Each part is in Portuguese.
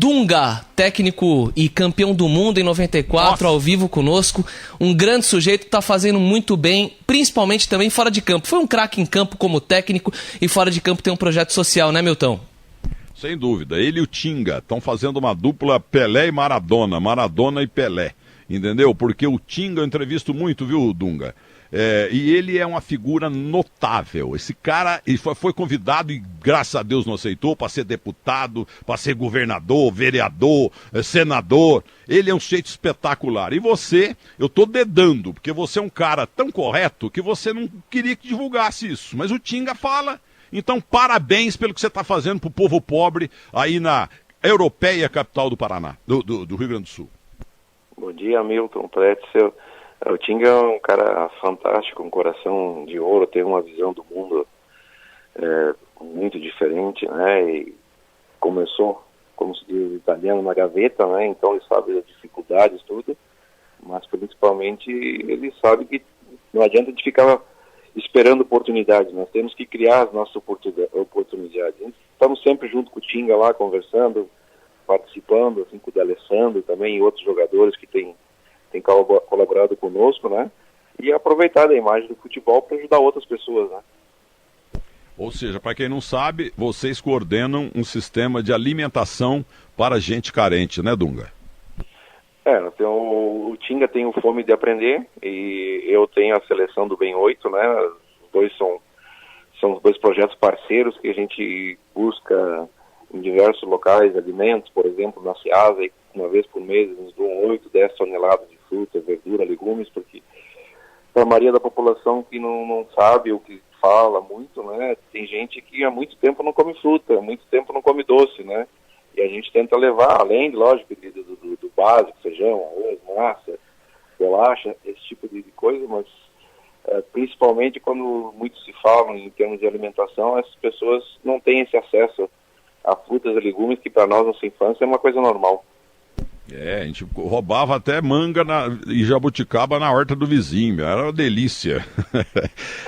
Dunga, técnico e campeão do mundo em 94, ao vivo conosco. Um grande sujeito, tá fazendo muito bem, principalmente também fora de campo. Foi um craque em campo como técnico e fora de campo tem um projeto social, né, Milton? Sem dúvida. Ele e o Tinga estão fazendo uma dupla Pelé e Maradona, Maradona e Pelé. Entendeu? Porque o Tinga eu entrevisto muito, viu, Dunga? E ele é uma figura notável. Esse cara ele foi convidado e graças a Deus não aceitou para ser deputado, para ser governador, vereador, senador. Ele é um sujeito espetacular. E você, eu tô dedando, porque você é um cara tão correto que você não queria que divulgasse isso. Mas o Tinga fala. Então parabéns pelo que você está fazendo pro povo pobre aí na Europeia, capital do Paraná, do Rio Grande do Sul. Bom dia, Milton Pretzel. O Tinga é um cara fantástico, um coração de ouro, tem uma visão do mundo muito diferente, né? E começou, como se diz italiano, na gaveta, né? Então ele sabe das dificuldades, tudo, mas principalmente ele sabe que não adianta a gente ficar esperando oportunidades, nós temos que criar as nossas oportunidades. Estamos sempre junto com o Tinga lá, conversando, participando, assim, com o D'Alessandro também e outros jogadores que têm colaborado conosco, né? E aproveitar da imagem do futebol para ajudar outras pessoas, né? Ou seja, para quem não sabe, vocês coordenam um sistema de alimentação para gente carente, né, Dunga? O Tinga tem o Fome de Aprender e eu tenho a Seleção do Bem 8, né? Os dois são os dois projetos parceiros que a gente busca em diversos locais, alimentos, por exemplo, na Ceasa, uma vez por mês nos doam 8, 10 toneladas de fruta, verdura, legumes, porque para a maioria da população que não sabe o que fala muito, né? Tem gente que há muito tempo não come fruta, há muito tempo não come doce, né? E a gente tenta levar, além, lógico, do básico, feijão, arroz, massa, bolacha, esse tipo de coisa, mas principalmente quando muito se fala em termos de alimentação, essas pessoas não têm esse acesso a frutas e legumes que para nós, nossa infância, é uma coisa normal. A gente roubava até manga e jabuticaba na horta do vizinho, era uma delícia.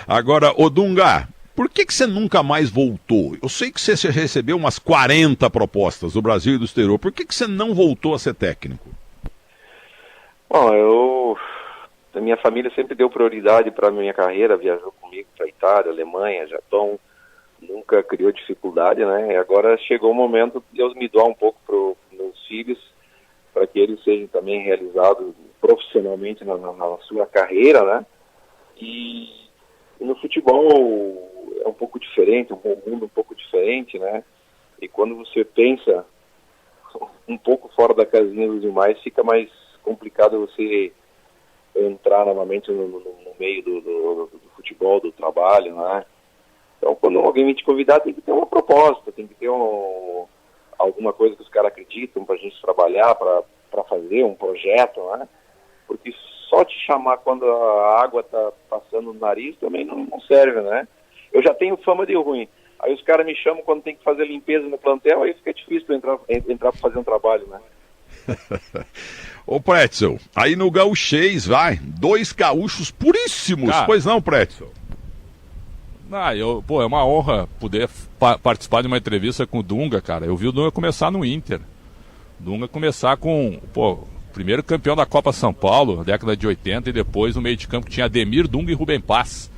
Agora, ô Dunga, por que você nunca mais voltou? Eu sei que você recebeu umas 40 propostas do Brasil e do exterior, por que você não voltou a ser técnico? Bom, a minha família sempre deu prioridade para a minha carreira, viajou comigo para a Itália, Alemanha, Japão, nunca criou dificuldade, né? E agora chegou o momento de Deus me doar um pouco para os meus filhos, para que eles sejam também realizados profissionalmente na sua carreira, né? E no futebol é um pouco diferente, um mundo um pouco diferente, né? E quando você pensa um pouco fora da casinha dos demais, fica mais complicado você entrar novamente no meio do futebol, do trabalho, né? Então, quando alguém me te convidar, tem que ter uma proposta, tem que ter alguma coisa que os caras acreditam para a gente trabalhar, para fazer um projeto, né? Porque só te chamar quando a água tá passando no nariz também não serve, né? Eu já tenho fama de ruim. Aí os caras me chamam quando tem que fazer limpeza no plantel, aí fica difícil entrar para fazer um trabalho, né? Ô Pretzel, aí no Gaúchês, vai, 2 gaúchos puríssimos, cara. Pois não, Pretzel? É uma honra poder participar de uma entrevista com o Dunga, cara. Eu vi o Dunga começar no Inter. Dunga começar com, primeiro campeão da Copa São Paulo, na década de 80, e depois no meio de campo que tinha Ademir, Dunga e Rubem Paz,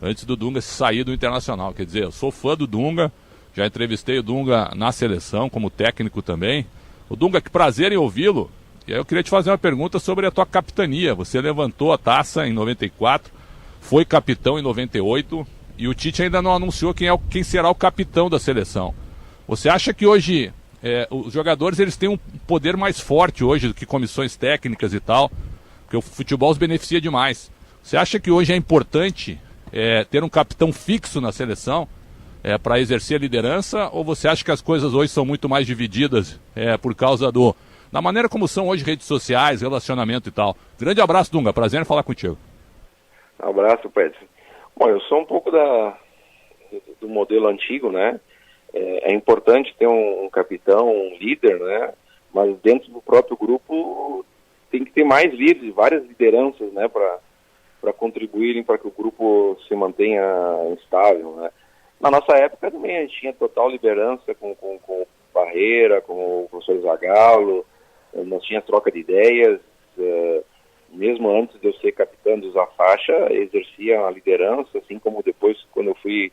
antes do Dunga sair do Internacional. Quer dizer, eu sou fã do Dunga, já entrevistei o Dunga na seleção, como técnico também. O Dunga, que prazer em ouvi-lo. E aí eu queria te fazer uma pergunta sobre a tua capitania. Você levantou a taça em 94, foi capitão em 98, e o Tite ainda não anunciou quem será o capitão da seleção. Você acha que hoje os jogadores eles têm um poder mais forte hoje do que comissões técnicas e tal? Porque o futebol os beneficia demais. Você acha que hoje é importante ter um capitão fixo na seleção para exercer a liderança? Ou você acha que as coisas hoje são muito mais divididas por causa da maneira como são hoje redes sociais, relacionamento e tal? Grande abraço, Dunga. Prazer em falar contigo. Um abraço, Pedro. Bom, eu sou um pouco do modelo antigo, né? É importante ter um capitão, um líder, né? Mas dentro do próprio grupo tem que ter mais líderes, várias lideranças, né? Para contribuírem para que o grupo se mantenha estável, né? Na nossa época também a gente tinha total liderança com o Parreira, como o professor Zagallo, nós tínhamos troca de ideias, mesmo antes de eu ser capitão de usar faixa, exercia a liderança, assim como depois, quando eu fui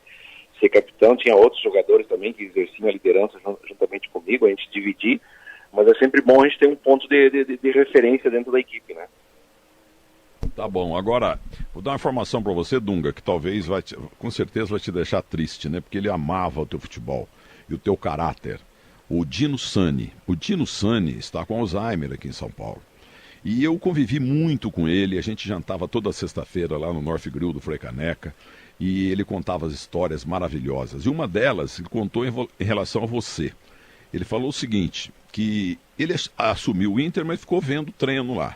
ser capitão, tinha outros jogadores também que exerciam a liderança juntamente comigo, a gente dividir, mas é sempre bom a gente ter um ponto de referência dentro da equipe, né? Tá bom, agora, vou dar uma informação para você, Dunga, que talvez com certeza vai te deixar triste, né? Porque ele amava o teu futebol e o teu caráter. O Dino Sani. O Dino Sani está com Alzheimer aqui em São Paulo. E eu convivi muito com ele, a gente jantava toda sexta-feira lá no North Grill do Frei Caneca, e ele contava as histórias maravilhosas. E uma delas ele contou em relação a você. Ele falou o seguinte, que ele assumiu o Inter, mas ficou vendo treino lá.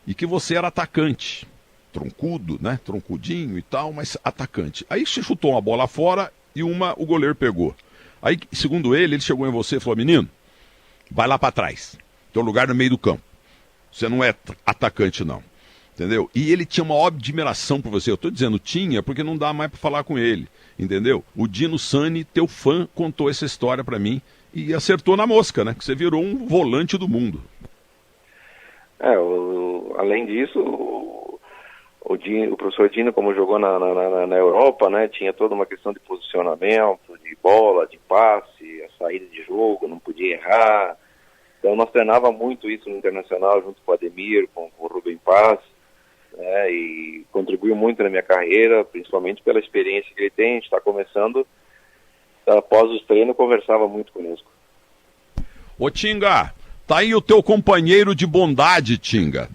E que você era atacante, troncudo, né? Troncudinho e tal, mas atacante. Aí você chutou uma bola fora e o goleiro pegou. Aí, segundo ele chegou em você e falou, menino, vai lá para trás, teu lugar no meio do campo. Você não é atacante, não. Entendeu? E ele tinha uma admiração por você. Eu estou dizendo tinha porque não dá mais para falar com ele. Entendeu? O Dino Sani, teu fã, contou essa história para mim e acertou na mosca, né? Que você virou um volante do mundo. Além disso, o professor Dino, como jogou na Europa, né? Tinha toda uma questão de posicionamento, de bola, de passe, a saída de jogo, não podia errar. Então nós treinava muito isso no Internacional, junto com o Ademir, com o Rubem Paz, né, e contribuiu muito na minha carreira, principalmente pela experiência que ele tem. A gente está começando, após os treinos, conversava muito conosco. Ô Tinga, tá aí o teu companheiro de bondade, Tinga.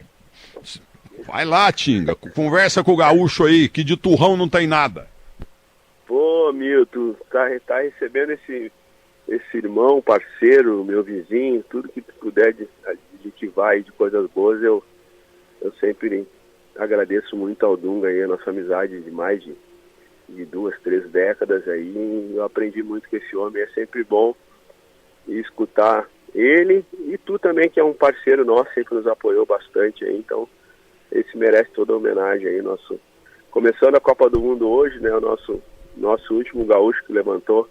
Vai lá, Tinga, conversa com o gaúcho aí, que de turrão não tem nada. Pô, Milton, tá recebendo esse irmão, parceiro, meu vizinho, tudo que puder de que vai de coisas boas, eu sempre agradeço muito ao Dunga aí, a nossa amizade de mais de 2, 3 décadas aí. Eu aprendi muito com esse homem, é sempre bom escutar ele e tu também, que é um parceiro nosso, sempre nos apoiou bastante aí, então esse merece toda a homenagem aí, começando a Copa do Mundo hoje, né, o nosso último gaúcho que levantou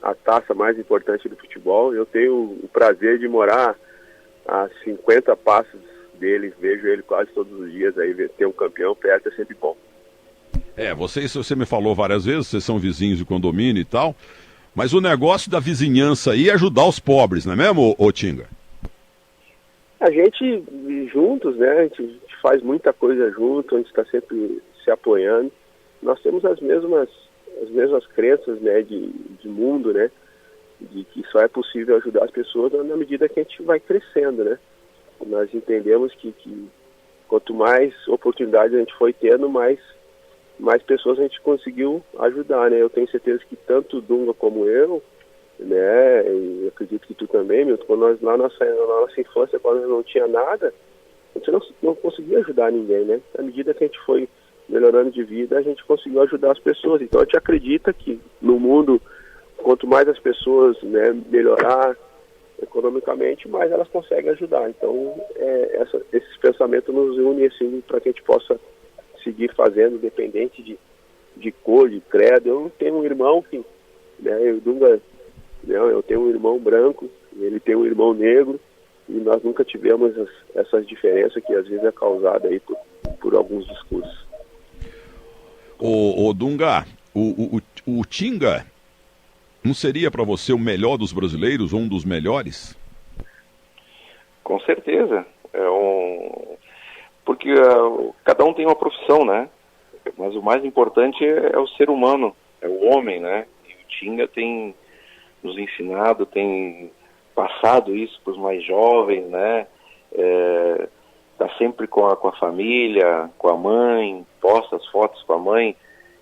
a taça mais importante do futebol. Eu tenho o prazer de morar a 50 passos dele, vejo ele quase todos os dias aí, ter um campeão perto é sempre bom. Você me falou várias vezes, vocês são vizinhos de condomínio e tal, mas o negócio da vizinhança aí é ajudar os pobres, não é mesmo, ô Tinga? A gente, juntos, né, a gente faz muita coisa junto, a gente está sempre se apoiando. Nós temos as mesmas crenças, né, de mundo, né, de que só é possível ajudar as pessoas na medida que a gente vai crescendo, né. Nós entendemos que quanto mais oportunidades a gente foi tendo, mais pessoas a gente conseguiu ajudar, né. Eu tenho certeza que tanto o Dunga como eu, né, e acredito que tu também, Milton, quando nós lá na nossa infância, quando não tinha nada, a gente não conseguia ajudar ninguém, né. À medida que a gente foi melhorando de vida, a gente conseguiu ajudar as pessoas. Então a gente acredita que no mundo, quanto mais as pessoas, né, melhorar economicamente, mais elas conseguem ajudar. Então esses pensamentos nos unem assim, para que a gente possa seguir fazendo, independente de cor, de credo. Eu tenho um irmão que, né, eu tenho um irmão branco, ele tem um irmão negro, e nós nunca tivemos essas diferenças que às vezes é causada aí por alguns discursos. Ô Dunga, o Tinga não seria para você o melhor dos brasileiros, ou um dos melhores? Com certeza. Porque cada um tem uma profissão, né? Mas o mais importante é o ser humano, é o homem, né? E o Tinga tem nos ensinado, tem passado isso para os mais jovens, né? Tá sempre com a família, com a mãe, posta as fotos com a mãe,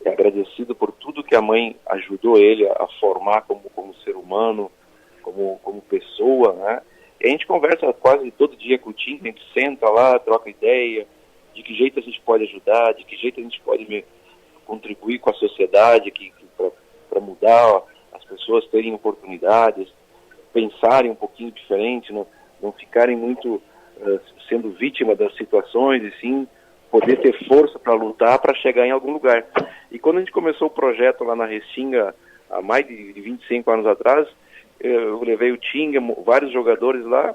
é agradecido por tudo que a mãe ajudou ele a formar como ser humano, como pessoa, né? E a gente conversa quase todo dia com o Tinga, a gente senta lá, troca ideia, de que jeito a gente pode ajudar, de que jeito a gente pode contribuir com a sociedade, para mudar, as pessoas terem oportunidades, pensarem um pouquinho diferente, não ficarem muito sendo vítima das situações, e sim poder ter força para lutar, para chegar em algum lugar. E quando a gente começou o projeto lá na Restinga, há mais de 25 anos atrás, eu levei o Tinga, vários jogadores lá,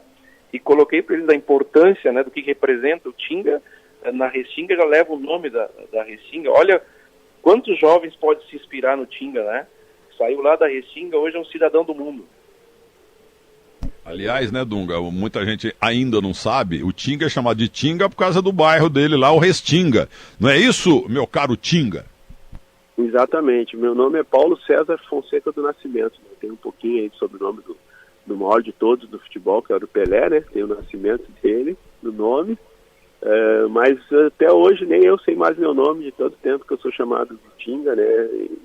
e coloquei para eles a importância, né, do que representa o Tinga. Na Restinga já leva o nome da Restinga. Olha quantos jovens podem se inspirar no Tinga, né? Saiu lá da Restinga, hoje é um cidadão do mundo. Aliás, né, Dunga, muita gente ainda não sabe, o Tinga é chamado de Tinga por causa do bairro dele lá, o Restinga. Não é isso, meu caro Tinga? Exatamente. Meu nome é Paulo César Fonseca do Nascimento. Tem um pouquinho aí de sobrenome do maior de todos do futebol, que era o Pelé, né? Tem o nascimento dele, do nome. Mas até hoje nem eu sei mais meu nome, de tanto tempo que eu sou chamado de Tinga, né? Em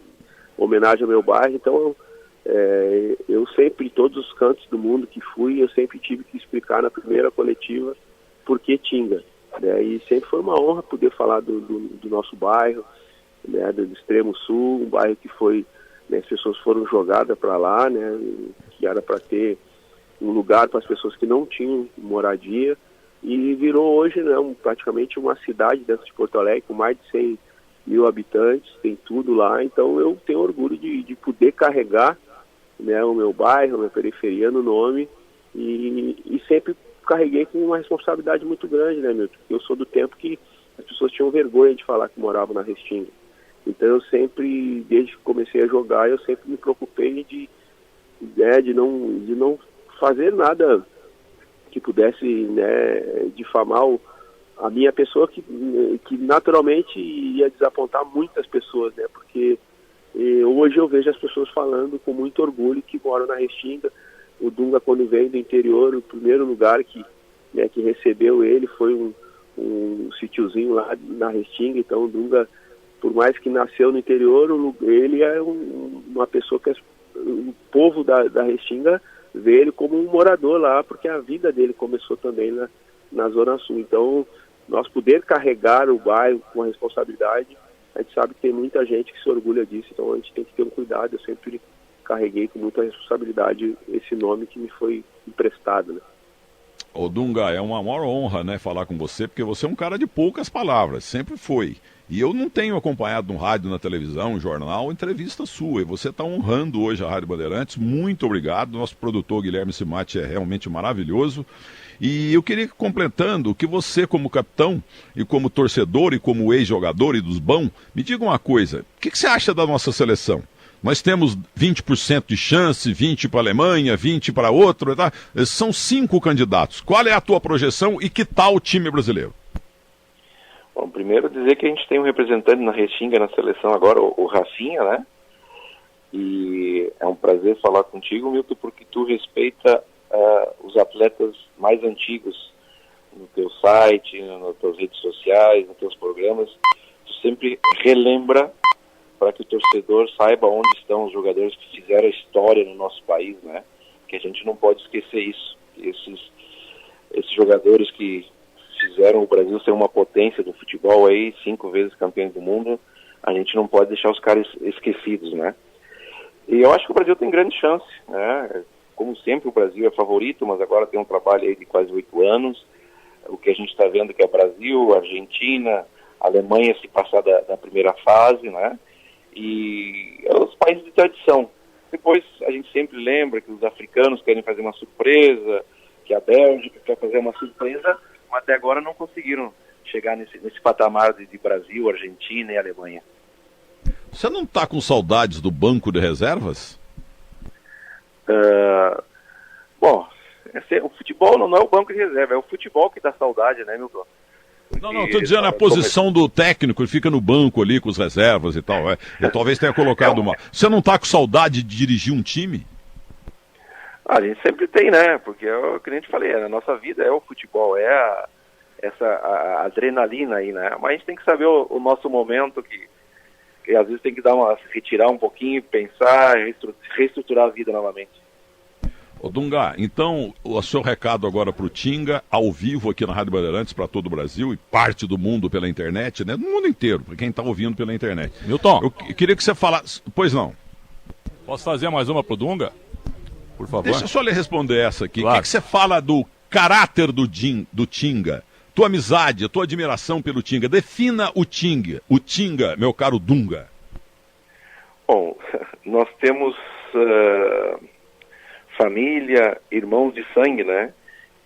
homenagem ao meu bairro. Então, eu sempre, em todos os cantos do mundo que fui, eu sempre tive que explicar na primeira coletiva por que Tinga, né? E sempre foi uma honra poder falar do nosso bairro, né, do Extremo Sul, um bairro que foi, né, as pessoas foram jogadas para lá, né, que era para ter um lugar para as pessoas que não tinham moradia, e virou hoje, né, praticamente uma cidade dentro de Porto Alegre, com mais de 100 mil habitantes, tem tudo lá. Então eu tenho orgulho de poder carregar, né, o meu bairro, a minha periferia no nome, e sempre carreguei com uma responsabilidade muito grande, né, Milton? Porque eu sou do tempo que as pessoas tinham vergonha de falar que moravam na Restinga. Então eu sempre, desde que comecei a jogar, eu sempre me preocupei de não fazer nada que pudesse, né, difamar a minha pessoa, que naturalmente ia desapontar muitas pessoas, né, porque hoje eu vejo as pessoas falando com muito orgulho que moram na Restinga. O Dunga, quando veio do interior, o primeiro lugar que recebeu ele foi um sítiozinho lá na Restinga. Então o Dunga, por mais que nasceu no interior, ele é uma pessoa que o povo da Restinga vê ele como um morador lá, porque a vida dele começou também na Zona Sul. Então, nós poder carregar o bairro com a responsabilidade, a gente sabe que tem muita gente que se orgulha disso, então a gente tem que ter um cuidado. Eu sempre carreguei com muita responsabilidade esse nome que me foi emprestado, né? Ô Dunga, é uma maior honra, né, falar com você, porque você é um cara de poucas palavras, sempre foi. E eu não tenho acompanhado no rádio, na televisão, no jornal, entrevista sua. E você está honrando hoje a Rádio Bandeirantes. Muito obrigado. Nosso produtor Guilherme Simati é realmente maravilhoso. E eu queria, completando, que você, como capitão, e como torcedor, e como ex-jogador e dos bons, me diga uma coisa. O que você acha da nossa seleção? Nós temos 20% de chance, 20% para a Alemanha, 20% para outro, tá? São 5 candidatos. Qual é a tua projeção e que tal o time brasileiro? Bom, primeiro dizer que a gente tem um representante na Restinga, na seleção agora, o Rafinha, né? E é um prazer falar contigo, Milton, porque tu respeita os atletas mais antigos no teu site, nas tuas redes sociais, nos teus programas. Tu sempre relembra para que o torcedor saiba onde estão os jogadores que fizeram a história no nosso país, né? Que a gente não pode esquecer isso. Esses jogadores que fizeram o Brasil ser uma potência do futebol aí, 5 vezes campeão do mundo, a gente não pode deixar os caras esquecidos, né? E eu acho que o Brasil tem grande chance, né? Como sempre, o Brasil é favorito, mas agora tem um trabalho aí de quase 8 anos. O que a gente está vendo que é o Brasil, a Argentina, a Alemanha se passar da primeira fase, né? E os países de tradição. Depois a gente sempre lembra que os africanos querem fazer uma surpresa, que a Bélgica quer fazer uma surpresa, mas até agora não conseguiram chegar nesse patamar de Brasil, Argentina e Alemanha. Você não está com saudades do banco de reservas? Bom, o futebol não é o banco de reserva, é o futebol que dá saudade, né, Milton? Não, estou dizendo a posição do técnico, ele fica no banco ali com os reservas e tal. Eu talvez tenha colocado uma. Você não está com saudade de dirigir um time? A gente sempre tem, né? Porque é o que a gente falei, a nossa vida é o futebol, é essa adrenalina aí, né? Mas a gente tem que saber o nosso momento, que às vezes tem que retirar um pouquinho, pensar, reestruturar a vida novamente. Ô Dunga, então o seu recado agora para o Tinga, ao vivo aqui na Rádio Bandeirantes para todo o Brasil e parte do mundo pela internet, né? Do mundo inteiro, para quem está ouvindo pela internet. Milton. Eu queria que você falasse. Pois não. Posso fazer mais uma pro Dunga? Por favor. Deixa eu só lhe responder essa aqui. Claro. O que você fala do caráter do Tinga? Tua amizade, a tua admiração pelo Tinga. Defina o Tinga, meu caro Dunga. Bom, nós temos família, irmãos de sangue, né?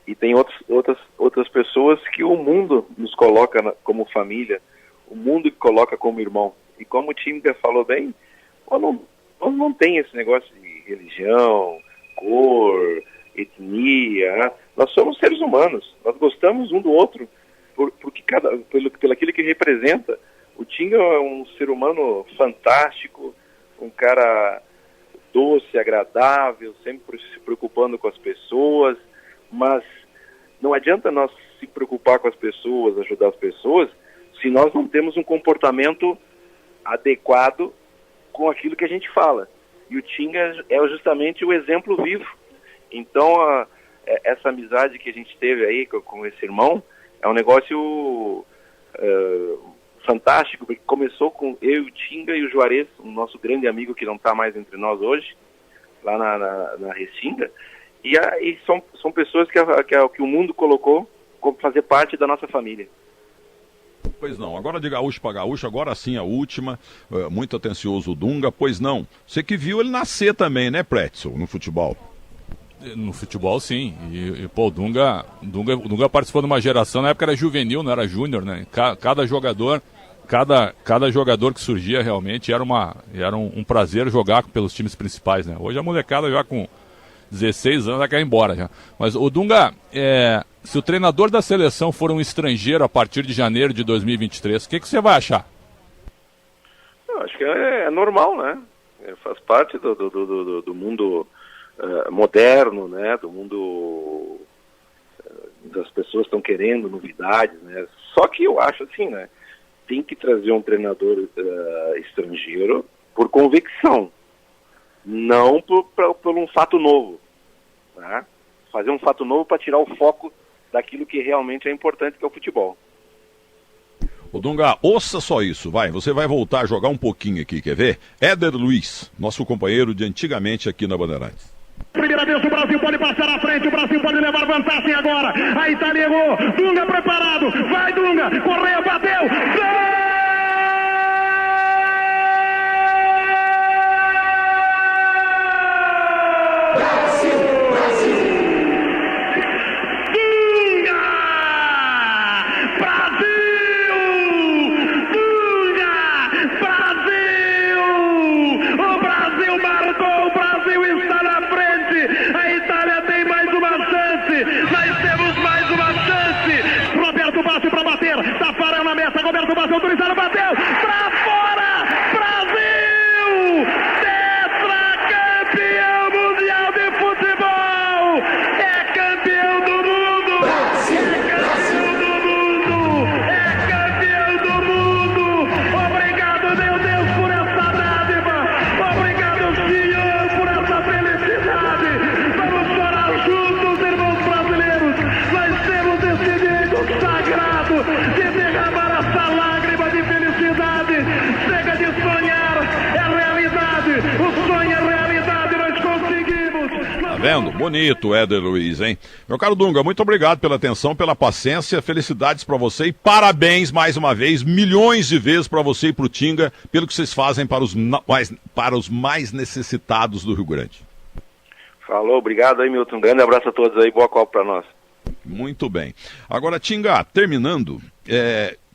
E tem outras pessoas que o mundo nos coloca como família, o mundo coloca como irmão. E como o Tinga falou bem, não tem esse negócio de religião, cor, etnia, né? Nós somos seres humanos, nós gostamos um do outro, porque pelo aquilo que representa. O Tinga é um ser humano fantástico, um cara doce, agradável, sempre se preocupando com as pessoas, mas não adianta nós se preocupar com as pessoas, ajudar as pessoas, se nós não temos um comportamento adequado com aquilo que a gente fala. E o Tinga é justamente o exemplo vivo. Então, essa amizade que a gente teve aí com esse irmão é um negócio fantástico, porque começou com eu, o Tinga e o Juarez, o nosso grande amigo que não está mais entre nós hoje, lá na Restinga, e são pessoas que o mundo colocou como fazer parte da nossa família. Pois não, agora de gaúcho para gaúcho, agora sim a última, muito atencioso o Dunga, pois não, você que viu ele nascer também, né, Pretzel, no futebol? No futebol, sim. E pô, o Dunga participou de uma geração, na época era juvenil, não era júnior, né? Cada jogador que surgia realmente era um prazer jogar pelos times principais, né? Hoje a molecada já com 16 anos já quer ir embora já. Mas o Dunga, se o treinador da seleção for um estrangeiro a partir de janeiro de 2023, o que você vai achar? Eu acho que é normal, né? Faz parte do mundo moderno, né? Do mundo das pessoas estão querendo novidades, né? Só que eu acho assim, né? Tem que trazer um treinador estrangeiro por convicção, não por um fato novo, né? Fazer um fato novo para tirar o foco daquilo que realmente é importante, que é o futebol. O Dunga, ouça só isso, você vai voltar a jogar um pouquinho aqui, quer ver? Éder Luiz, nosso companheiro de antigamente aqui na Bandeirantes. Primeira vez o Brasil pode passar à frente, o Brasil pode levar vantagem agora. A Itália errou, Dunga preparado, vai Dunga, Correia bateu, gol! Tafarel na mesa, Roberto Baggio autorizado, bateu, pra fora, Brasil, tetracampeão mundial de futebol, é campeão do mundo, é campeão do mundo, obrigado meu Deus por essa dádiva, obrigado Senhor por essa felicidade, vamos chorar juntos irmãos brasileiros, nós temos esse direito sagrado de derramar essa lágrima de felicidade. Chega de sonhar, é realidade. O sonho é realidade, nós conseguimos. Tá vendo? Bonito, Éder Luiz, hein? Meu caro Dunga, muito obrigado pela atenção, pela paciência, felicidades pra você e parabéns mais uma vez, milhões de vezes pra você e pro Tinga, pelo que vocês fazem para os mais necessitados do Rio Grande. Falou, obrigado aí, Milton. Um grande abraço a todos aí, boa Copa pra nós. Muito bem. Agora, Tinga, terminando,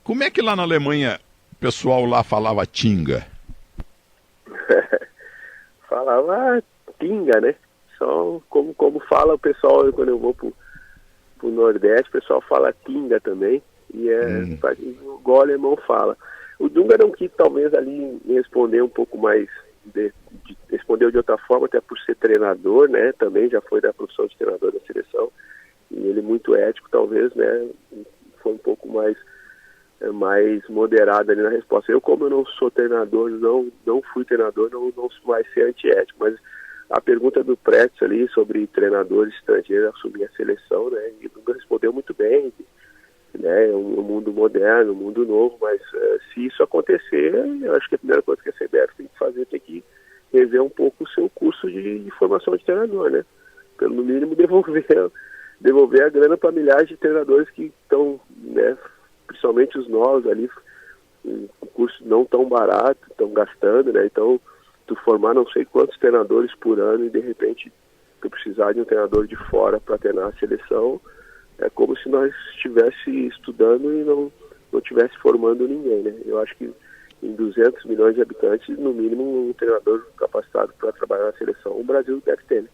como é que lá na Alemanha o pessoal lá falava Tinga? Falava Tinga, né? Só como fala o pessoal quando eu vou pro Nordeste, o pessoal fala Tinga também, e igual o alemão fala. O Dunga não quis talvez ali responder um pouco mais, respondeu de outra forma, até por ser treinador, né? Também já foi da profissão de treinador da seleção. E ele muito ético, talvez, né, foi um pouco mais moderado ali na resposta. Eu, como eu não sou treinador, não fui treinador, não vai ser antiético, mas a pergunta do Pretz ali sobre treinadores estrangeiros assumir a seleção, né, e Dunga respondeu muito bem, né, um mundo moderno, um mundo novo, mas se isso acontecer, eu acho que a primeira coisa que a CBF tem que fazer, tem que rever um pouco o seu curso de formação de treinador, né, pelo mínimo devolver a grana para milhares de treinadores que estão, né, principalmente os novos ali, um curso não tão barato, estão gastando, né, então tu formar não sei quantos treinadores por ano e de repente tu precisar de um treinador de fora para treinar a seleção, é como se nós estivesse estudando e não estivesse formando ninguém, né? Eu acho que em 200 milhões de habitantes, no mínimo um treinador capacitado para trabalhar na seleção, o Brasil deve ter, né?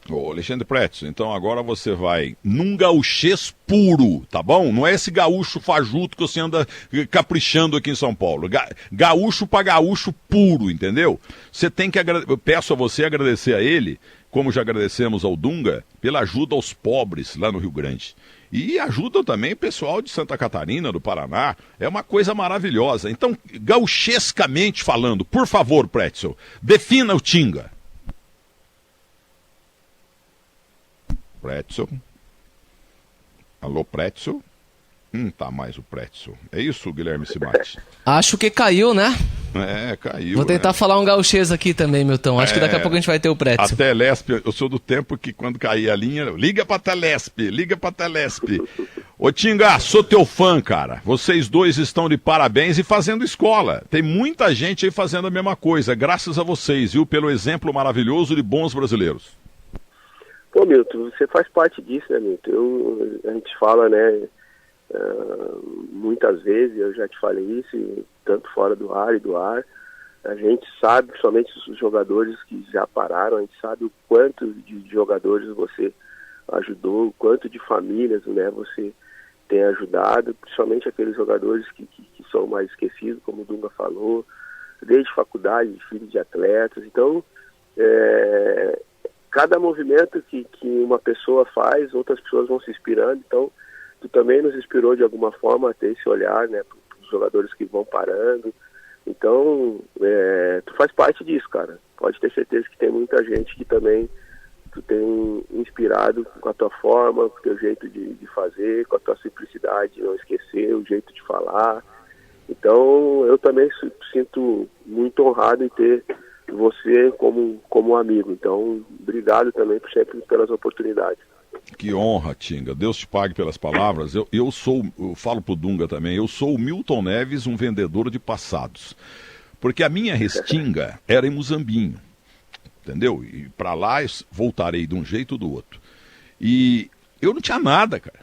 Ô, Alexandre Pretzel, então agora você vai num gauchês puro, tá bom? Não é esse gaúcho fajuto que você anda caprichando aqui em São Paulo. Gaúcho pra gaúcho puro, entendeu? Você tem que eu peço a você agradecer a ele, como já agradecemos ao Dunga, pela ajuda aos pobres lá no Rio Grande. E ajudam também o pessoal de Santa Catarina, do Paraná. É uma coisa maravilhosa. Então, gauchescamente falando, por favor, Pretzel, defina o Tinga. Pretzel. Alô, Pretzel? Tá mais o Pretzel. É isso, Guilherme Simati? Acho que caiu, né? Caiu. Vou tentar falar um gauchês aqui também, Milton. Acho que daqui a pouco a gente vai ter o Pretzel. A Telesp, eu sou do tempo que quando caía a linha, liga pra Telesp. Ô Tinga, sou teu fã, cara. Vocês dois estão de parabéns e fazendo escola. Tem muita gente aí fazendo a mesma coisa, graças a vocês, viu? Pelo exemplo maravilhoso de bons brasileiros. Pô, Milton, você faz parte disso, né, Milton? A gente fala, né, muitas vezes, eu já te falei isso, tanto fora do ar e do ar, a gente sabe, principalmente os jogadores que já pararam, a gente sabe o quanto de jogadores você ajudou, o quanto de famílias, né, você tem ajudado, principalmente aqueles jogadores que são mais esquecidos, como o Dunga falou, desde faculdade, filhos de atletas. Então, cada movimento que uma pessoa faz, outras pessoas vão se inspirando. Então, tu também nos inspirou de alguma forma a ter esse olhar, né, para os jogadores que vão parando. Então, tu faz parte disso, cara. Pode ter certeza que tem muita gente que também tu tem inspirado com a tua forma, com o teu jeito de fazer, com a tua simplicidade de não esquecer, o jeito de falar. Então, eu também sinto muito honrado em ter você como amigo. Então, obrigado também sempre pelas oportunidades. Que honra, Tinga. Deus te pague pelas palavras. Eu falo pro Dunga também, eu sou o Milton Neves, um vendedor de passados. Porque a minha restinga era em Muzambinho, entendeu? E para lá eu voltarei de um jeito ou do outro. E eu não tinha nada, cara.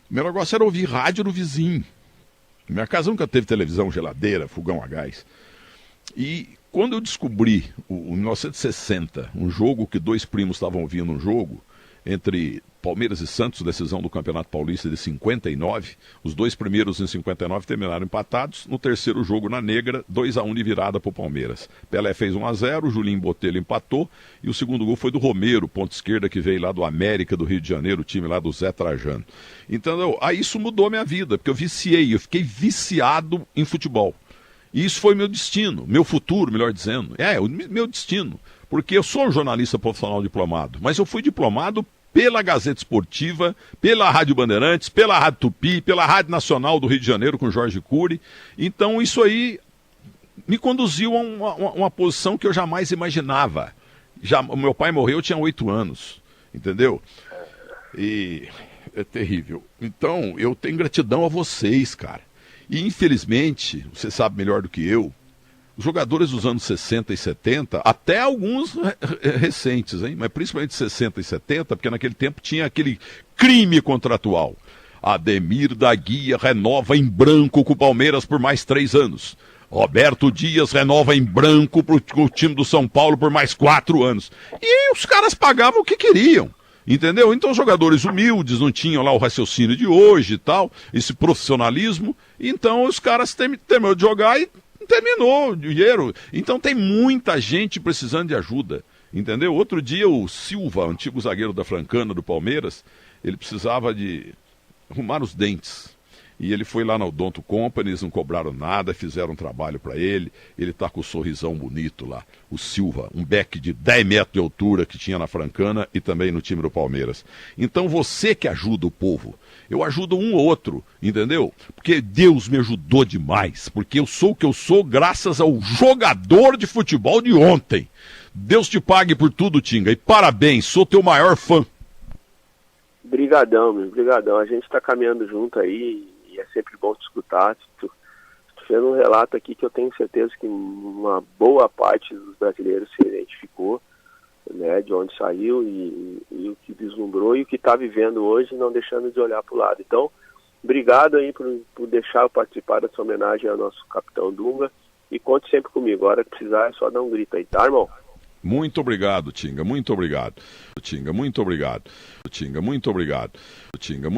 Meu negócio era ouvir rádio no vizinho. Minha casa nunca teve televisão, geladeira, fogão a gás. E quando eu descobri, em 1960, um jogo que dois primos estavam ouvindo, um jogo entre Palmeiras e Santos, decisão do Campeonato Paulista de 59, os dois primeiros em 59 terminaram empatados, no terceiro jogo na Negra, 2-1 de virada para o Palmeiras. Pelé fez 1-0, o Julinho Botelho empatou, e o segundo gol foi do Romero, ponta esquerda, que veio lá do América, do Rio de Janeiro, o time lá do Zé Trajano. Então, aí isso mudou a minha vida, porque eu fiquei viciado em futebol. E isso foi meu destino, meu futuro, melhor dizendo. O meu destino. Porque eu sou um jornalista profissional diplomado, mas eu fui diplomado pela Gazeta Esportiva, pela Rádio Bandeirantes, pela Rádio Tupi, pela Rádio Nacional do Rio de Janeiro com Jorge Cury. Então isso aí me conduziu a uma posição que eu jamais imaginava. O meu pai morreu, eu tinha 8 anos, entendeu? E é terrível. Então eu tenho gratidão a vocês, cara. E infelizmente, você sabe melhor do que eu, os jogadores dos anos 60 e 70, até alguns recentes, hein? Mas principalmente 60 e 70, porque naquele tempo tinha aquele crime contratual. Ademir da Guia renova em branco com o Palmeiras por mais 3 anos. Roberto Dias renova em branco com o time do São Paulo por mais 4 anos. E os caras pagavam o que queriam. Entendeu? Então os jogadores humildes não tinham lá o raciocínio de hoje e tal, esse profissionalismo. Então os caras terminaram de jogar e terminou o dinheiro. Então tem muita gente precisando de ajuda, entendeu? Outro dia o Silva, antigo zagueiro da Francana, do Palmeiras, ele precisava de arrumar os dentes. E ele foi lá na Odonto Company, eles não cobraram nada, fizeram um trabalho para ele. Ele tá com o sorrisão bonito lá. O Silva, um beck de 10 metros de altura que tinha na Francana e também no time do Palmeiras. Então você que ajuda o povo, eu ajudo um ou outro, entendeu? Porque Deus me ajudou demais, porque eu sou o que eu sou graças ao jogador de futebol de ontem. Deus te pague por tudo, Tinga, e parabéns, sou teu maior fã. Brigadão, meu, brigadão. A gente tá caminhando junto aí e é sempre bom te escutar. Tu fez um relato aqui que eu tenho certeza que uma boa parte dos brasileiros se identificou. né, de onde saiu e o que vislumbrou e o que está vivendo hoje, não deixando de olhar para o lado. Então, obrigado aí por deixar eu participar dessa homenagem ao nosso capitão Dunga, e conte sempre comigo. A hora que precisar é só dar um grito aí, tá, irmão? Muito obrigado, Tinga, muito obrigado. Tinga, muito obrigado. Tinga, muito obrigado. Tinga,